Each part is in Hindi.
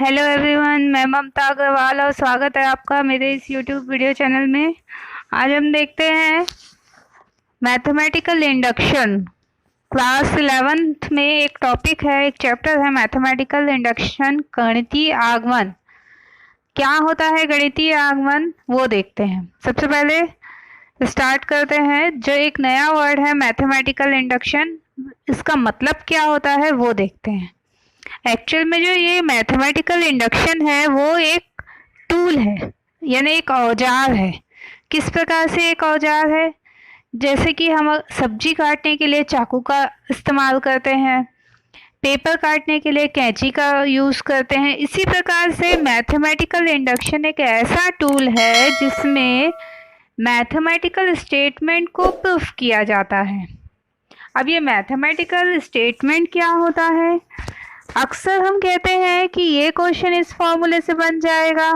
हेलो एवरीवन, मैं ममता अग्रवाल और स्वागत है आपका मेरे इस यूट्यूब वीडियो चैनल में। आज हम देखते हैं मैथमेटिकल इंडक्शन। क्लास 11th में एक टॉपिक है, एक चैप्टर है मैथमेटिकल इंडक्शन, गणितीय आगमन। क्या होता है गणितीय आगमन वो देखते हैं। सबसे पहले स्टार्ट करते हैं, जो एक नया वर्ड है मैथमेटिकल इंडक्शन, इसका मतलब क्या होता है वो देखते हैं। एक्चुअल में जो ये मैथमेटिकल इंडक्शन है वो एक टूल है, यानी एक औजार है। किस प्रकार से एक औजार है? जैसे कि हम सब्जी काटने के लिए चाकू का इस्तेमाल करते हैं, पेपर काटने के लिए कैंची का यूज़ करते हैं, इसी प्रकार से मैथमेटिकल इंडक्शन एक ऐसा टूल है जिसमें मैथमेटिकल स्टेटमेंट को प्रूफ किया जाता है। अब ये मैथमेटिकल स्टेटमेंट क्या होता है? अक्सर हम कहते हैं कि ये क्वेश्चन इस फॉर्मूले से बन जाएगा,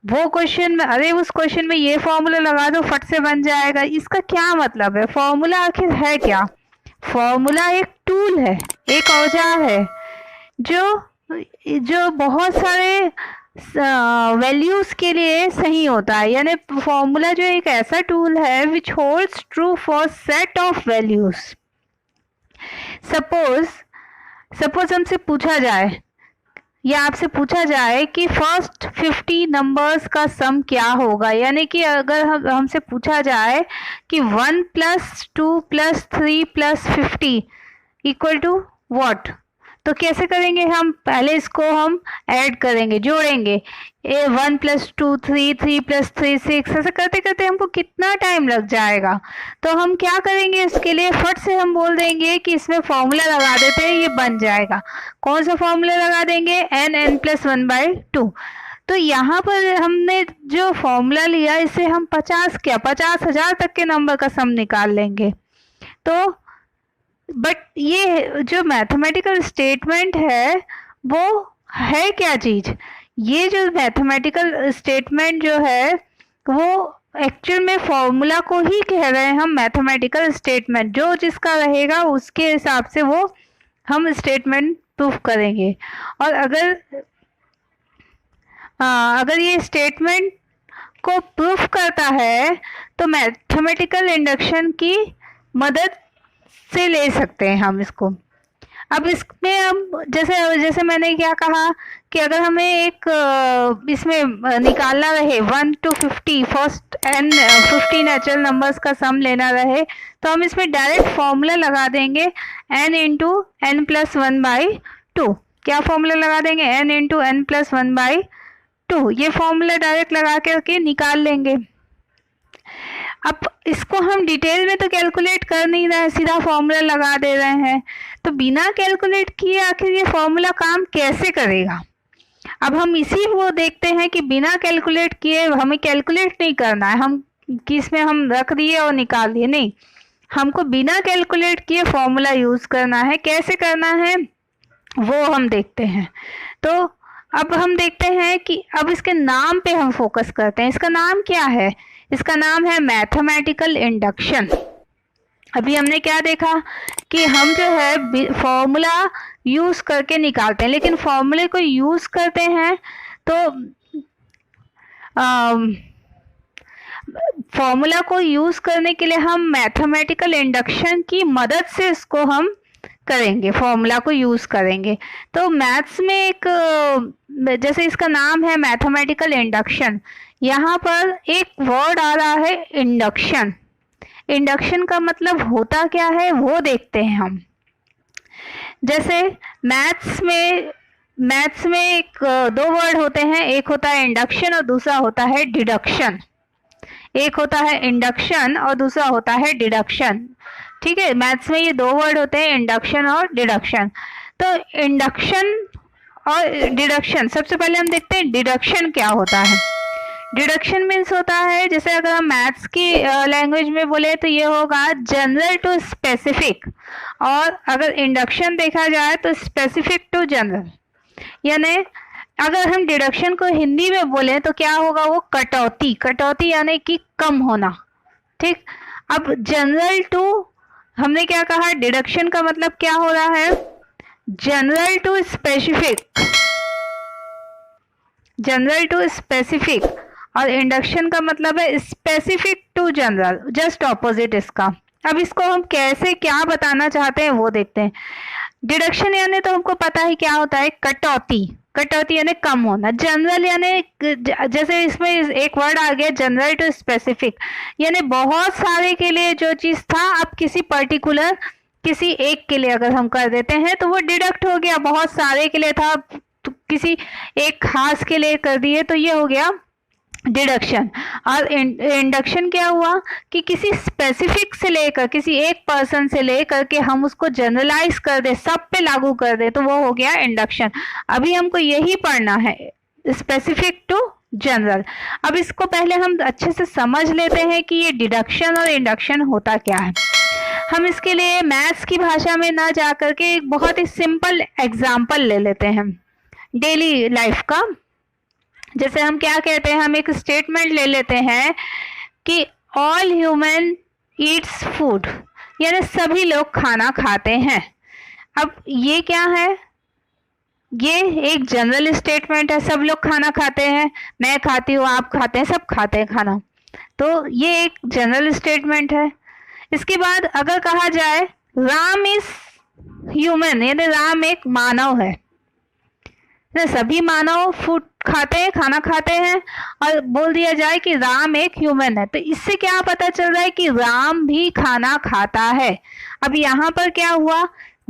वो क्वेश्चन में अरे उस क्वेश्चन में ये फॉर्मूला लगा दो फट से बन जाएगा। इसका क्या मतलब है? फॉर्मूला आखिर है क्या? फॉर्मूला एक टूल है, एक औजार है जो बहुत सारे वैल्यूज के लिए सही होता है। यानी फॉर्मूला जो एक ऐसा टूल है विच holds true for set of values. Suppose हमसे पूछा जाए या आपसे पूछा जाए कि फर्स्ट 50 नंबर्स का सम क्या होगा, यानी कि अगर हमसे पूछा जाए कि 1 + 2 + 3 + 50 इक्वल टू व्हाट, तो कैसे करेंगे? हम पहले इसको हम ऐड करेंगे, जोड़ेंगे। 1 + 2 3, 3 + 3 6, ऐसा करते करते हमको कितना टाइम लग जाएगा। तो हम क्या करेंगे, इसके लिए फट से हम बोल देंगे कि इसमें फॉर्मूला लगा देते हैं, ये बन जाएगा। कौन सा फॉर्मूला लगा देंगे? n + 1/2। तो यहाँ पर हमने जो फॉर्मूला लिया इससे हम 50,000 तक के नंबर का सम निकाल लेंगे। तो बट ये जो मैथमेटिकल स्टेटमेंट है वो है क्या चीज़? ये जो मैथमेटिकल स्टेटमेंट जो है वो एक्चुअल में फॉर्मूला को ही कह रहे हैं हम मैथमेटिकल स्टेटमेंट। जो जिसका रहेगा उसके हिसाब से वो हम स्टेटमेंट प्रूफ करेंगे। और अगर ये स्टेटमेंट को प्रूफ करता है तो मैथमेटिकल इंडक्शन की मदद से ले सकते हैं हम इसको। अब इसमें हम जैसे मैंने क्या कहा कि अगर हमें एक इसमें निकालना रहे 1 to 50, फर्स्ट 50 नेचुरल नंबर्स का सम लेना रहे, तो हम इसमें डायरेक्ट फॉर्मूला लगा देंगे n × n + 1/2। क्या फॉर्मूला लगा देंगे? n × n + 1/2। ये फॉर्मूला डायरेक्ट लगा करके निकाल लेंगे। अब इसको हम डिटेल में तो कैलकुलेट कर नहीं रहे हैं, सीधा फॉर्मूला लगा दे रहे हैं। तो बिना कैलकुलेट किए आखिर ये फॉर्मूला काम कैसे करेगा? अब हम इसी वो देखते हैं कि बिना कैलकुलेट किए, हमें कैलकुलेट नहीं करना है हम कि इसमें हम रख दिए और निकाल दिए, नहीं, हमको बिना कैलकुलेट किए फॉर्मूला यूज़ करना है। कैसे करना है वो हम देखते हैं। तो अब हम देखते हैं कि अब इसके नाम पे हम फोकस करते हैं। इसका नाम क्या है? इसका नाम है मैथमेटिकल इंडक्शन। अभी हमने क्या देखा कि हम जो है फॉर्मूला यूज़ करके निकालते हैं, लेकिन फॉर्मूले को यूज़ करते हैं तो फॉर्मूला को यूज़ करने के लिए हम मैथमेटिकल इंडक्शन की मदद से इसको हम करेंगे, फॉर्मूला को यूज़ करेंगे। तो मैथ्स में एक जैसे इसका नाम है मैथमेटिकल इंडक्शन, यहाँ पर एक वर्ड आ रहा है इंडक्शन। इंडक्शन का मतलब होता क्या है वो देखते हैं हम। जैसे मैथ्स में एक दो वर्ड होते हैं, एक होता है इंडक्शन और दूसरा होता है डिडक्शन। एक होता है इंडक्शन और दूसरा होता है डिडक्शन। ठीक है, मैथ्स में ये दो वर्ड होते हैं, इंडक्शन और डिडक्शन। तो इंडक्शन और डिडक्शन, सबसे पहले हम देखते हैं डिडक्शन क्या होता है। डिडक्शन मीन्स होता है, जैसे अगर हम मैथ्स की लैंग्वेज में बोले तो ये होगा जनरल टू स्पेसिफिक, और अगर इंडक्शन देखा जाए तो स्पेसिफिक टू जनरल। यानी अगर हम डिडक्शन को हिंदी में बोले तो क्या होगा? वो कटौती यानी कि कम होना। ठीक, अब जनरल टू, हमने क्या कहा? डिडक्शन का मतलब क्या हो रहा है? General to specific. General to specific, और इंडक्शन का मतलब है specific to general, just opposite इसका। अब इसको हम कैसे क्या बताना चाहते हैं वो देखते हैं। डिडक्शन यानी तो हमको पता है क्या होता है, कटौती। कटौती यानी कम होना। जनरल यानी जैसे इसमें एक वर्ड आ गया जनरल टू स्पेसिफिक, यानी बहुत सारे के लिए जो चीज था अब किसी पर्टिकुलर किसी एक के लिए अगर हम कर देते हैं तो वो डिडक्ट हो गया। बहुत सारे के लिए था तो किसी एक खास के लिए कर दिए तो ये हो गया डिडक्शन। और इंडक्शन क्या हुआ कि किसी स्पेसिफिक से लेकर किसी एक पर्सन से लेकर के हम उसको जनरलाइज कर दे, सब पे लागू कर दे, तो वो हो गया इंडक्शन। अभी हमको यही पढ़ना है, स्पेसिफिक टू जनरल। अब इसको पहले हम अच्छे से समझ लेते हैं कि ये डिडक्शन और इंडक्शन होता क्या है। हम इसके लिए मैथ्स की भाषा में ना जा करके एक बहुत ही सिंपल एग्जाम्पल ले लेते हैं डेली लाइफ का। जैसे हम क्या कहते हैं, हम एक स्टेटमेंट ले लेते हैं कि ऑल ह्यूमन ईट्स फूड, यानी सभी लोग खाना खाते हैं। अब ये क्या है, ये एक जनरल स्टेटमेंट है, सब लोग खाना खाते हैं, मैं खाती हूँ, आप खाते हैं, सब खाते हैं खाना, तो ये एक जनरल स्टेटमेंट है। इसके बाद अगर कहा जाए राम इज ह्यूमन, यानी राम एक मानव है, सभी मानव फूड खाते हैं, खाना खाते हैं, और बोल दिया जाए कि राम एक ह्यूमन है, तो इससे क्या पता चल रहा है कि राम भी खाना खाता है। अब यहाँ पर क्या हुआ,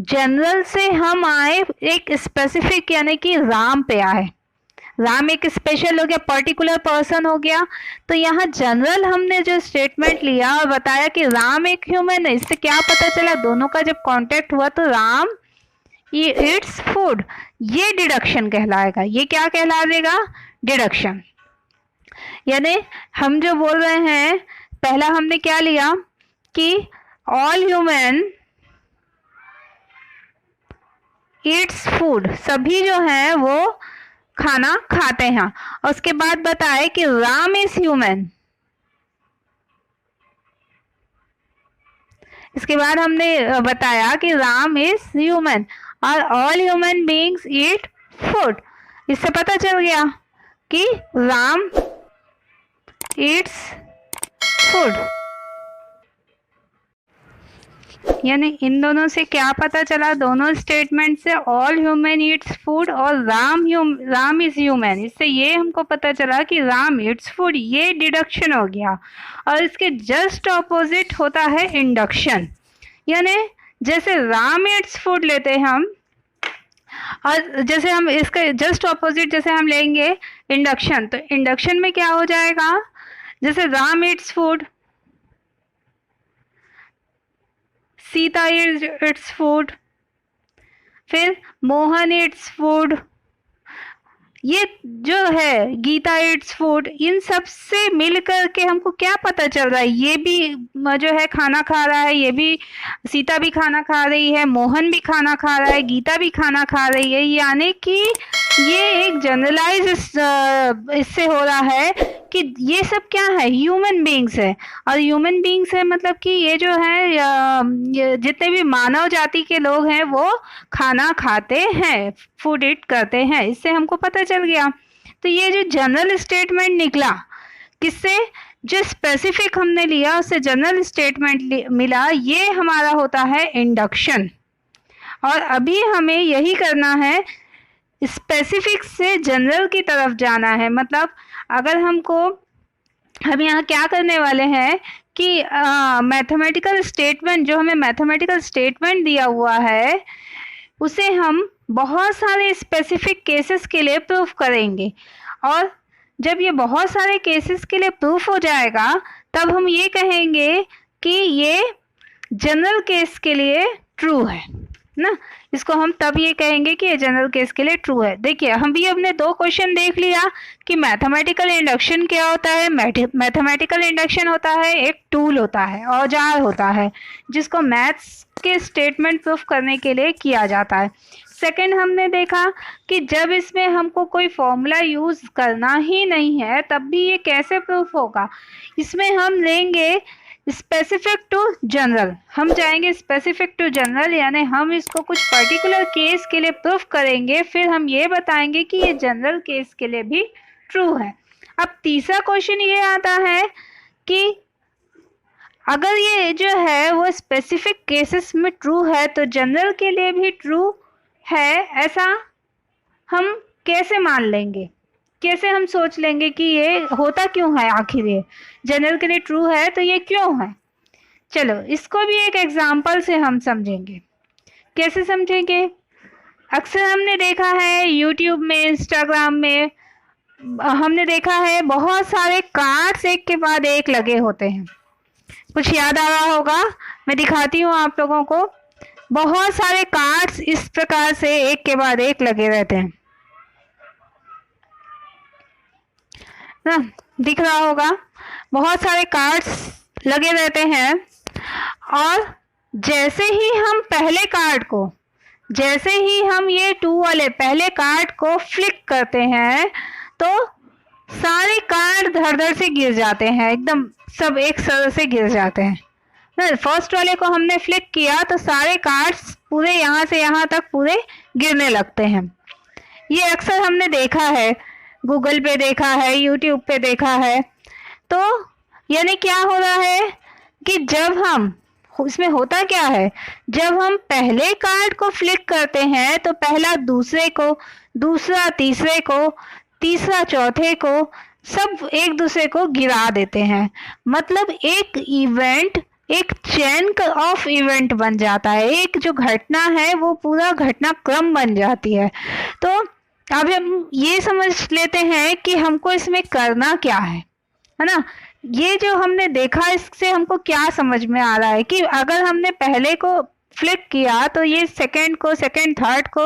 जनरल से हम आए एक स्पेसिफिक यानी कि राम पे आए। राम एक स्पेशल हो गया, पर्टिकुलर पर्सन हो गया। तो यहाँ जनरल हमने जो स्टेटमेंट लिया और बताया कि राम एक ह्यूमन है, इससे क्या पता चला, दोनों का जब कांटेक्ट हुआ तो राम ईट्स फूड, ये डिडक्शन कहलाएगा। ये क्या कहला देगा, डिडक्शन। यानी हम जो बोल रहे हैं, पहला हमने क्या लिया कि ऑल ह्यूमन ईट्स फूड, सभी जो हैं वो खाना खाते हैं, और उसके बाद बताए कि राम इज ह्यूमन। इसके बाद हमने बताया कि राम इज ह्यूमन और all human beings eat food. इससे पता चल गया कि राम ईट्स फूड। यानी इन दोनों से क्या पता चला, दोनों स्टेटमेंट से ऑल ह्यूमन ईट्स फूड और राम इज ह्यूमन, इससे ये हमको पता चला कि राम ईट्स फूड, ये डिडक्शन हो गया। और इसके जस्ट ऑपोजिट होता है इंडक्शन। यानी जैसे राम ईट्स फूड लेते हैं हम, और जैसे हम इसका जस्ट ऑपोजिट जैसे हम लेंगे इंडक्शन, तो इंडक्शन में क्या हो जाएगा, जैसे Ram Yeats food, Sita Yeats food, फिर मोहन ईट्स फूड, ये जो है गीता ईट्स फूड, इन सब से मिल कर के हमको क्या पता चल रहा है, ये भी जो है खाना खा रहा है, ये भी सीता भी खाना खा रही है, मोहन भी खाना खा रहा है, गीता भी खाना खा रही है। यानी कि ये एक जनरलाइज इससे हो रहा है कि ये सब क्या है, ह्यूमन बीइंग्स है। और ह्यूमन बीइंग्स है मतलब कि ये जो है जितने भी मानव जाति के लोग हैं वो खाना खाते हैं, फूड ईट करते हैं, इससे हमको पता चल गया। तो ये जो जनरल स्टेटमेंट निकला, किससे, जो स्पेसिफिक हमने लिया उससे जनरल स्टेटमेंट मिला, ये हमारा होता है इंडक्शन। और अभी हमें यही करना है, स्पेसिफिक से जनरल की तरफ जाना है। मतलब अगर हम यहाँ क्या करने वाले हैं कि मैथमेटिकल स्टेटमेंट, जो हमें मैथमेटिकल स्टेटमेंट दिया हुआ है उसे हम बहुत सारे स्पेसिफिक केसेस के लिए प्रूफ करेंगे। और जब ये बहुत सारे केसेस के लिए प्रूफ हो जाएगा तब हम ये कहेंगे कि ये जनरल केस के लिए ट्रू है ना, इसको हम तब ये कहेंगे कि ये जनरल केस के लिए ट्रू है। देखिए हम भी अपने दो क्वेश्चन देख लिया कि मैथमेटिकल इंडक्शन क्या होता है। मैथमेटिकल इंडक्शन होता है एक टूल होता है, औजार होता है, जिसको मैथ्स के स्टेटमेंट प्रूफ करने के लिए किया जाता है। सेकंड हमने देखा कि जब इसमें हमको कोई फॉर्मूला यूज करना ही नहीं है तब भी ये कैसे प्रूफ होगा। इसमें हम लेंगे स्पेसिफिक टू जनरल, हम जाएंगे स्पेसिफिक टू जनरल, यानी हम इसको कुछ पर्टिकुलर केस के लिए प्रूफ करेंगे, फिर हम ये बताएंगे कि ये जनरल केस के लिए भी ट्रू है। अब तीसरा क्वेश्चन ये आता है कि अगर ये जो है वो स्पेसिफिक केसेस में ट्रू है तो जनरल के लिए भी ट्रू है, ऐसा हम कैसे मान लेंगे, कैसे हम सोच लेंगे कि ये होता क्यों है, आखिर ये जनरल के लिए ट्रू है तो ये क्यों है। चलो इसको भी एक एग्जांपल से हम समझेंगे। कैसे समझेंगे? अक्सर हमने देखा है यूट्यूब में, इंस्टाग्राम में, हमने देखा है बहुत सारे कार्ड्स एक के बाद एक लगे होते हैं। कुछ याद आ रहा होगा, मैं दिखाती हूँ आप लोगों को। बहुत सारे कार्ड्स इस प्रकार से एक के बाद एक लगे रहते हैं ना, दिख रहा होगा, बहुत सारे कार्ड्स लगे रहते हैं। और जैसे ही हम पहले कार्ड को, जैसे ही हम ये 2 वाले पहले कार्ड को फ्लिक करते हैं तो सारे कार्ड धड़ धड़ से गिर जाते हैं, एकदम सब एक साथ से गिर जाते हैं ना। फर्स्ट वाले को हमने फ्लिक किया तो सारे कार्ड्स पूरे यहाँ से यहाँ तक पूरे गिरने लगते हैं। ये अक्सर हमने देखा है, गूगल पे देखा है, यूट्यूब पे देखा है। तो यानी क्या हो रहा है कि जब हम, इसमें होता क्या है, जब हम पहले कार्ड को फ्लिक करते हैं तो पहला दूसरे को, दूसरा तीसरे को, तीसरा चौथे को, सब एक दूसरे को गिरा देते हैं। मतलब एक इवेंट, एक चेन ऑफ इवेंट बन जाता है, एक जो घटना है वो पूरा घटनाक्रम बन जाती है। तो अब हम ये समझ लेते हैं कि हमको इसमें करना क्या है ना। ये जो हमने देखा इससे हमको क्या समझ में आ रहा है कि अगर हमने पहले को फ्लिक किया तो ये सेकंड को, सेकंड थर्ड को,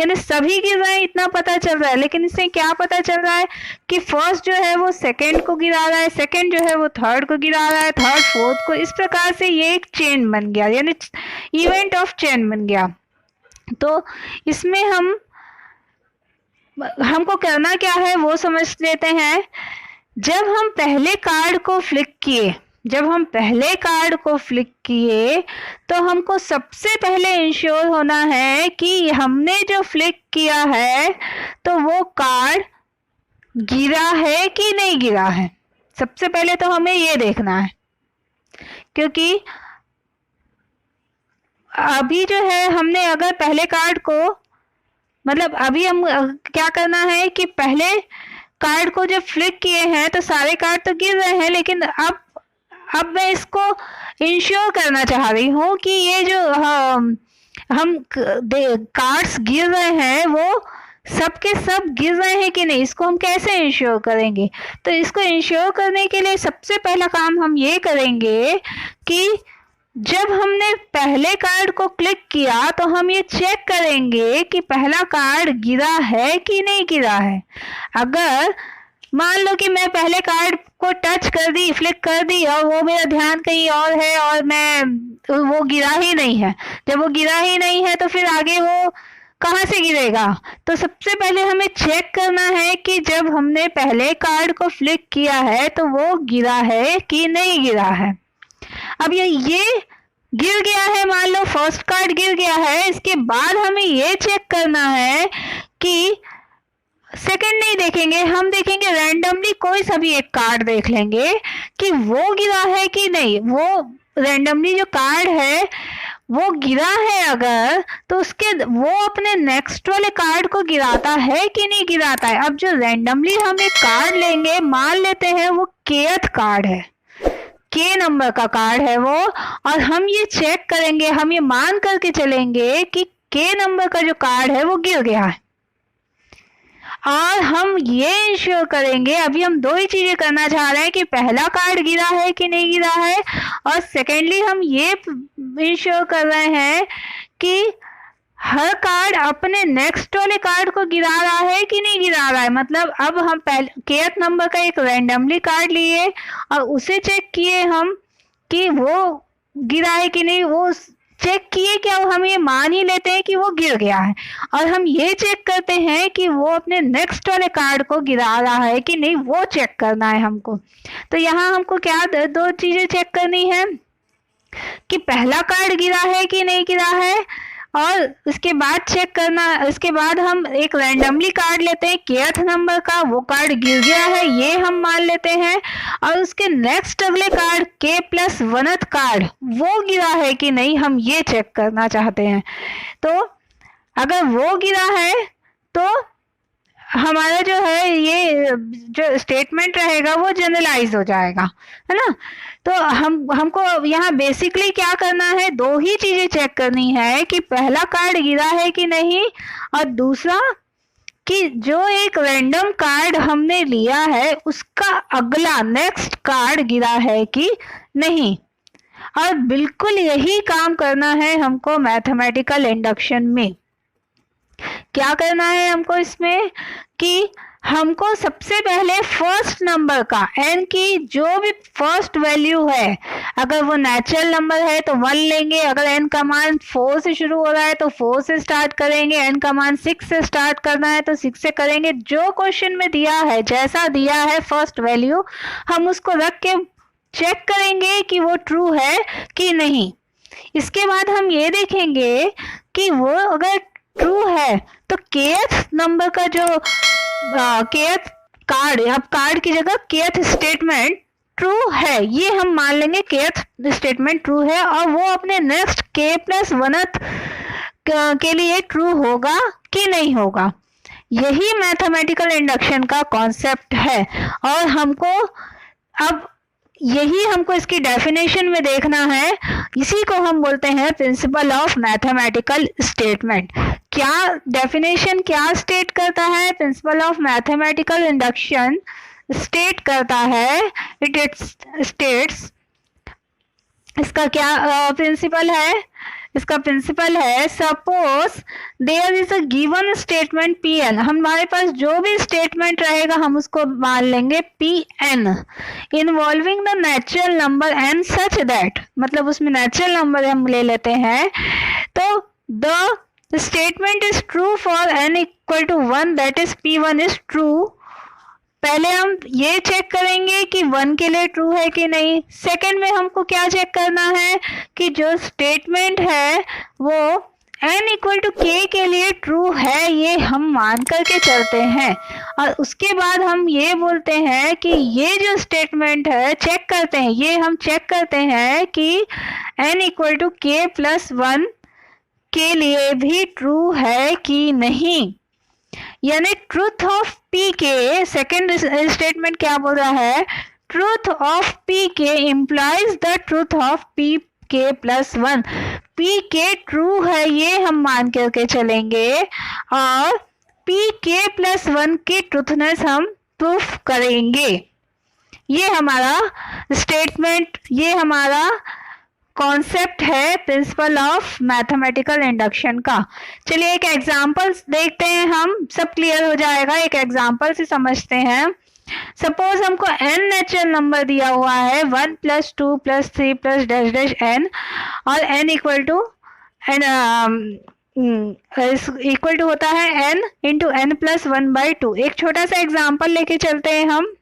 यानी सभी गिर रहे हैं, इतना पता चल रहा है। लेकिन इससे क्या पता चल रहा है कि फर्स्ट जो है वो सेकंड को गिरा रहा है, सेकंड जो है वो थर्ड को गिरा रहा है, थर्ड फोर्थ को। इस प्रकार से ये एक चेन बन गया, यानी इवेंट ऑफ चेन बन गया। तो इसमें हमको करना क्या है वो समझ लेते हैं। जब हम पहले कार्ड को फ्लिक किए, जब हम पहले कार्ड को फ्लिक किए तो हमको सबसे पहले इंश्योर होना है कि हमने जो फ्लिक किया है तो वो कार्ड गिरा है कि नहीं गिरा है। सबसे पहले तो हमें ये देखना है, क्योंकि अभी जो है हमने अगर पहले कार्ड को, मतलब अभी हम क्या करना है कि पहले कार्ड को जब फ्लिक किए हैं तो सारे कार्ड तो गिर रहे हैं, लेकिन अब मैं इसको इंश्योर करना चाह रही हूँ कि ये जो हम कार्ड्स गिर रहे हैं वो सब के सब गिर रहे हैं कि नहीं, इसको हम कैसे इंश्योर करेंगे। तो इसको इंश्योर करने के लिए सबसे पहला काम हम ये करेंगे कि जब हमने पहले कार्ड को क्लिक किया तो हम ये चेक करेंगे कि पहला कार्ड गिरा है कि नहीं गिरा है। अगर मान लो कि मैं पहले कार्ड को टच कर दी, फ्लिक कर दी, और वो मेरा ध्यान कहीं और है और वो गिरा ही नहीं है। जब वो गिरा ही नहीं है तो फिर आगे वो कहाँ से गिरेगा। तो सबसे पहले हमें चेक करना है कि जब हमने पहले कार्ड को फ्लिक किया है तो वो गिरा है कि नहीं गिरा है। अब ये गिर गया है, मान लो फर्स्ट कार्ड गिर गया है, इसके बाद हमें ये चेक करना है कि सेकंड नहीं देखेंगे, हम देखेंगे रैंडमली कोई सा भी एक कार्ड देख लेंगे कि वो गिरा है कि नहीं। वो रैंडमली जो कार्ड है वो गिरा है अगर, तो उसके वो अपने नेक्स्ट वाले कार्ड को गिराता है कि नहीं गिराता है। अब जो रैंडमली हम एक कार्ड लेंगे, मान लेते हैं वो केथ कार्ड है, के नंबर का कार्ड है वो, और हम ये चेक करेंगे, हम ये मान करके चलेंगे कि के नंबर का जो कार्ड है वो गिर गया है। और हम ये इंश्योर करेंगे, अभी हम दो ही चीजें करना चाह रहे हैं कि पहला कार्ड गिरा है कि नहीं गिरा है, और सेकेंडली हम ये इंश्योर कर रहे हैं कि हर कार्ड अपने नेक्स्ट वाले कार्ड को गिरा रहा है कि नहीं गिरा रहा है। मतलब अब हम पहले केथ नंबर का एक रैंडमली कार्ड लिए और उसे चेक किए हम कि वो गिरा है कि नहीं। वो चेक किए क्या, हम ये मान ही लेते हैं कि वो गिर गया है, और हम ये चेक करते हैं कि वो अपने नेक्स्ट वाले कार्ड को गिरा रहा है कि नहीं, वो चेक करना है हमको। तो यहाँ हमको क्या दो चीजें चेक करनी है कि पहला कार्ड गिरा है कि नहीं गिरा है, और उसके बाद चेक करना, उसके बाद हम एक रैंडमली कार्ड लेते हैं kth नंबर का, वो कार्ड गिर गया है ये हम मान लेते हैं, और उसके नेक्स्ट अगले कार्ड k+1th कार्ड वो गिरा है कि नहीं, हम ये चेक करना चाहते हैं। तो अगर वो गिरा है तो हमारा जो है ये जो स्टेटमेंट रहेगा वो जनरलाइज हो जाएगा, है ना। तो हमको यहाँ बेसिकली क्या करना है, दो ही चीजें चेक करनी है कि पहला कार्ड गिरा है कि नहीं, और दूसरा कि जो एक रैंडम कार्ड हमने लिया है उसका अगला नेक्स्ट कार्ड गिरा है कि नहीं। और बिल्कुल यही काम करना है हमको मैथमेटिकल इंडक्शन में। क्या करना है हमको इसमें कि हमको सबसे पहले फर्स्ट नंबर का n की जो भी फर्स्ट वैल्यू है, अगर वो नेचुरल नंबर है तो 1 लेंगे, अगर n का मान 4 से शुरू हो रहा है तो 4 से स्टार्ट करेंगे, n का मान 6 से स्टार्ट करना है तो 6 से करेंगे। जो क्वेश्चन में दिया है, जैसा दिया है फर्स्ट वैल्यू, हम उसको रख के चेक करेंगे कि वो ट्रू है कि नहीं। इसके बाद हम ये देखेंगे कि वो अगर ट्रू है तो kth नंबर का जो kth कार्ड, अब कार्ड की जगह kth स्टेटमेंट ट्रू है, ये हम मान लेंगे kth स्टेटमेंट ट्रू है, और वो अपने नेक्स्ट k+1th के लिए ट्रू होगा कि नहीं होगा। यही मैथमेटिकल इंडक्शन का कॉन्सेप्ट है, और हमको अब यही हमको इसकी डेफिनेशन में देखना है। इसी को हम बोलते हैं प्रिंसिपल ऑफ मैथमेटिकल स्टेटमेंट। क्या डेफिनेशन क्या स्टेट करता है, principle of mathematical induction state करता है, इट स्टेट्स, इसका क्या प्रिंसिपल है, इसका प्रिंसिपल है suppose there is a given statement Pn, हमारे पास जो भी स्टेटमेंट रहेगा हम उसको मान लेंगे Pn involving the natural number n such that, मतलब उसमें नेचुरल नंबर हम ले लेते हैं, तो the statement is true for n = 1, that is P1 is true. पहले हम ये चेक करेंगे कि 1 के लिए ट्रू है कि नहीं। सेकंड में हमको क्या चेक करना है कि जो स्टेटमेंट है वो n = k के लिए ट्रू है, ये हम मान करके चलते हैं। और उसके बाद हम ये बोलते हैं कि ये जो स्टेटमेंट है चेक करते हैं, ये हम चेक करते हैं कि n = k+1 के लिए भी ट्रू है कि नहीं। यानी ट्रूथ ऑफ पी के, सेकेंड स्टेटमेंट क्या बोल रहा है, ट्रूथ ऑफ पी के implies the truth of P k+1, P के ट्रू है ये हम मान करके चलेंगे, और पी k+1 की ट्रूथनेस हम प्रूफ करेंगे। ये हमारा स्टेटमेंट, ये हमारा कॉन्सेप्ट है प्रिंसिपल ऑफ मैथमेटिकल इंडक्शन का। चलिए एक एग्जांपल देखते हैं, हम सब क्लियर हो जाएगा। एक एग्जांपल से समझते हैं। सपोज हमको n नेचुरल नंबर दिया हुआ है 1 + 2 + 3 + डैश डैश n, और n इक्वल टू होता है n × n + 1/2। एक छोटा सा एग्जांपल लेके चलते हैं हम,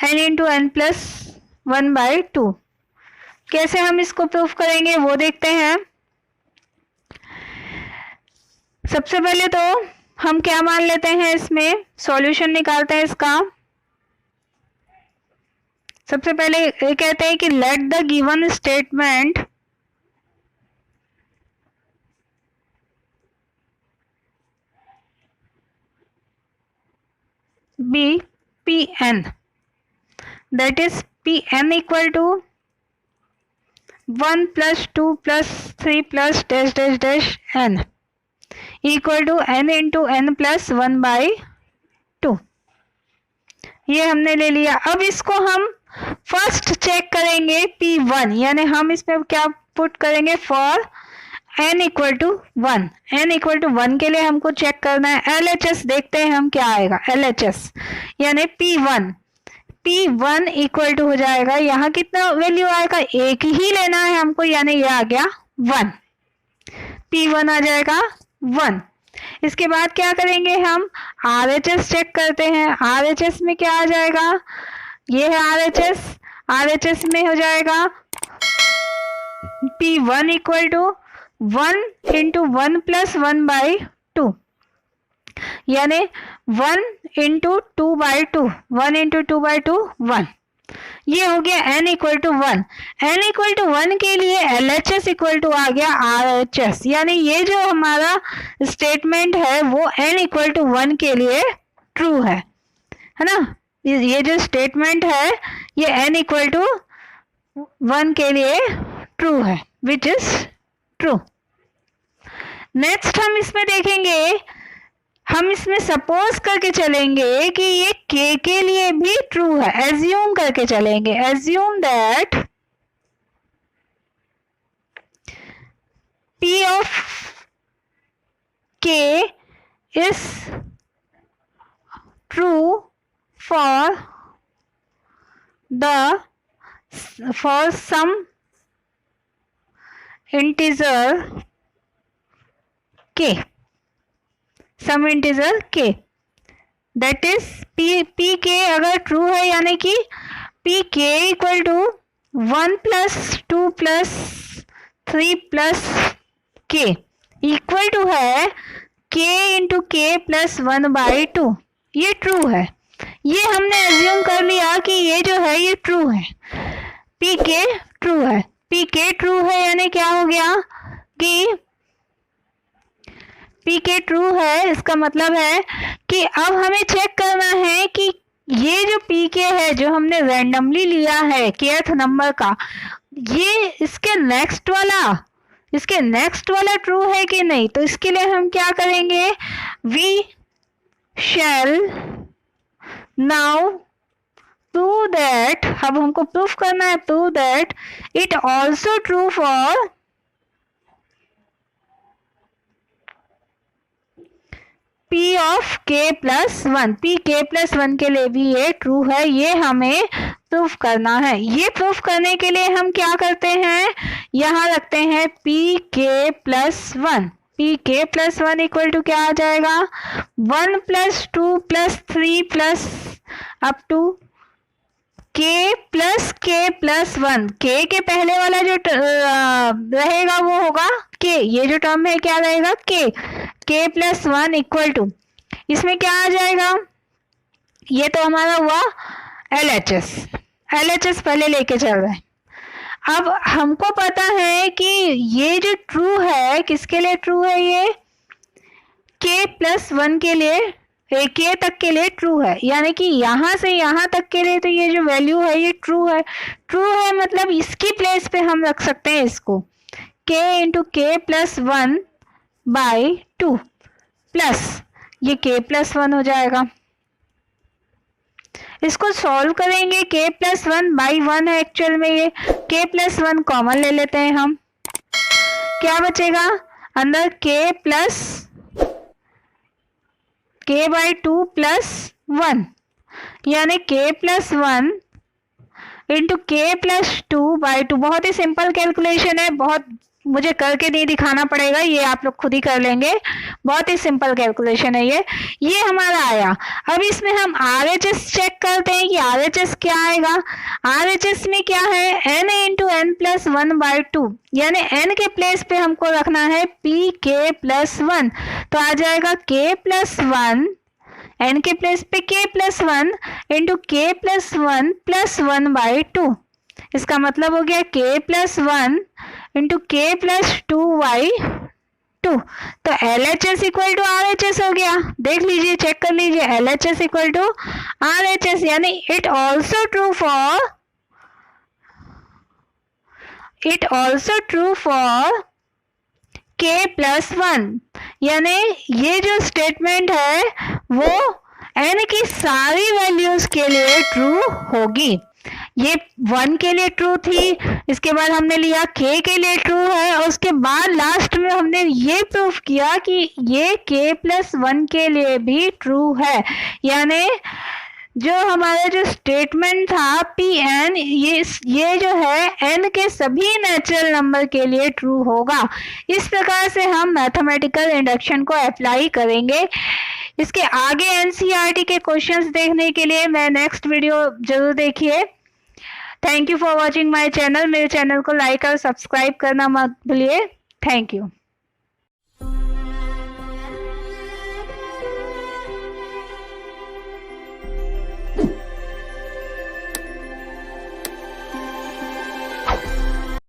n × n + 1/2। कैसे हम इसको प्रूफ करेंगे वो देखते हैं। सबसे पहले तो हम क्या मान लेते हैं, इसमें सॉल्यूशन निकालते हैं इसका। सबसे पहले ये कहते हैं कि let the given statement be Pn, that is Pn = 1 + 2 + 3 + dash dash dash n = n × n + 1/2। ये हमने ले लिया। अब इसको हम फर्स्ट चेक करेंगे P1, यानी हम इसमें क्या पुट करेंगे, फॉर n = 1। n = 1 के लिए हमको चेक करना है LHS, देखते हैं हम क्या आएगा। LHS यानी P1 P1 इक्वल टू हो जाएगा, यहाँ कितना वैल्यू आएगा, एक ही लेना है हमको, यानी ये आ गया 1, P1 आ जाएगा 1। इसके बाद क्या करेंगे, हम RHS चेक करते हैं। RHS में क्या आ जाएगा, ये है RHS, RHS में हो जाएगा P1 equal to 1 into 1 plus 1 by 2, यानी 1 इंटू 2 बाई 2, 1 इंटू 2 बाई 2 1। ये हो गया n equal to 1। n equal to 1 के लिए LHS इक्वल टू आ गया RHS, यानी ये जो हमारा स्टेटमेंट है वो n इक्वल टू 1 के लिए ट्रू है ना। ये जो स्टेटमेंट है ये n इक्वल टू 1 के लिए ट्रू है, विच इज ट्रू। नेक्स्ट हम इसमें देखेंगे, हम इसमें सपोज करके चलेंगे कि ये k के लिए भी ट्रू है, एज्यूम करके चलेंगे। Assume that P of k is true for some integer k, some integer k, that is P K अगर ट्रू है, यानी कि P K equal to 1 plus 2 plus 3 plus K equal to है k into K plus 1 by 2, ये ट्रू है। ये हमने एज्यूम कर लिया कि ये जो है ये ट्रू है, पी के ट्रू है। पी के ट्रू है यानी क्या हो गया कि पी के ट्रू है, इसका मतलब है कि अब हमें चेक करना है कि ये जो पी के है जो हमने रैंडमली लिया है kth नंबर का, ये इसके नेक्स्ट वाला ट्रू है कि नहीं। तो इसके लिए हम क्या करेंगे, we shall now prove that, अब हमको प्रूफ करना है, prove that it also true for P of k plus 1, P k plus 1 के लिए भी ये ट्रू है, ये हमें प्रूफ करना है। ये प्रूफ करने के लिए हम क्या करते हैं, यहाँ रखते हैं P k plus 1, P k plus 1 equal to क्या आ जाएगा, 1 plus 2 plus 3 plus up to k plus 1। k के पहले वाला जो रहेगा वो होगा k, ये जो टर्म है क्या रहेगा k प्लस 1 इक्वल टू, इसमें क्या आ जाएगा, ये तो हमारा हुआ LHS पहले लेके चल रहा है। अब हमको पता है कि ये जो ट्रू है किसके लिए ट्रू है, ये k प्लस 1 के लिए, k तक के लिए ट्रू है, यानी कि यहाँ से यहाँ तक के लिए तो ये जो वैल्यू है ये ट्रू है। ट्रू है मतलब इसकी प्लेस पे हम रख सकते हैं इसको k into K plus 1 by 2 plus ये k प्लस 1 हो जाएगा। इसको सॉल्व करेंगे, k प्लस 1 बाई 1 है एक्चुअल में, ये k प्लस 1 कॉमन ले लेते हैं हम, क्या बचेगा अंदर k plus k by 2 plus 1, यानी k plus 1 into K plus 2 by 2। बहुत ही सिंपल कैलकुलेशन है, बहुत मुझे करके नहीं दिखाना पड़ेगा, ये आप लोग खुद ही कर लेंगे, बहुत ही सिंपल कैलकुलेशन है ये हमारा आया। अब इसमें हम RHS चेक करते हैं कि RHS क्या आएगा। RHS में क्या है, n into n plus 1 by 2, यानी n के प्लेस पे हमको रखना है p k प्लस 1, तो आ जाएगा k प्लस 1, n के प्लेस पे k plus 1 into K plus 1 plus 1 by 2, इसका मतलब हो गया k plus 1 into K plus 2 by 2। तो LHS इक्वल टू RHS हो गया, देख लीजिए, चेक कर लीजिए, LHS इक्वल टू RHS, यानी it also true for k plus 1, यानी ये जो स्टेटमेंट है वो n की सारी वैल्यूज के लिए ट्रू होगी। ये 1 के लिए ट्रू थी, इसके बाद हमने लिया k के लिए ट्रू है, और उसके बाद लास्ट में हमने ये प्रूफ किया कि ये k प्लस 1 के लिए भी ट्रू है, यानी जो हमारा जो स्टेटमेंट था पी एन, ये जो है एन के सभी नेचुरल नंबर के लिए ट्रू होगा। इस प्रकार से हम मैथमेटिकल इंडक्शन को अप्लाई करेंगे। इसके आगे एनसीईआरटी के क्वेश्चंस देखने के लिए मैं नेक्स्ट वीडियो जरूर देखिए। Thank you for watching my channel. मेरे चैनल को लाइक और सब्सक्राइब करना मत भूलिए। Thank you.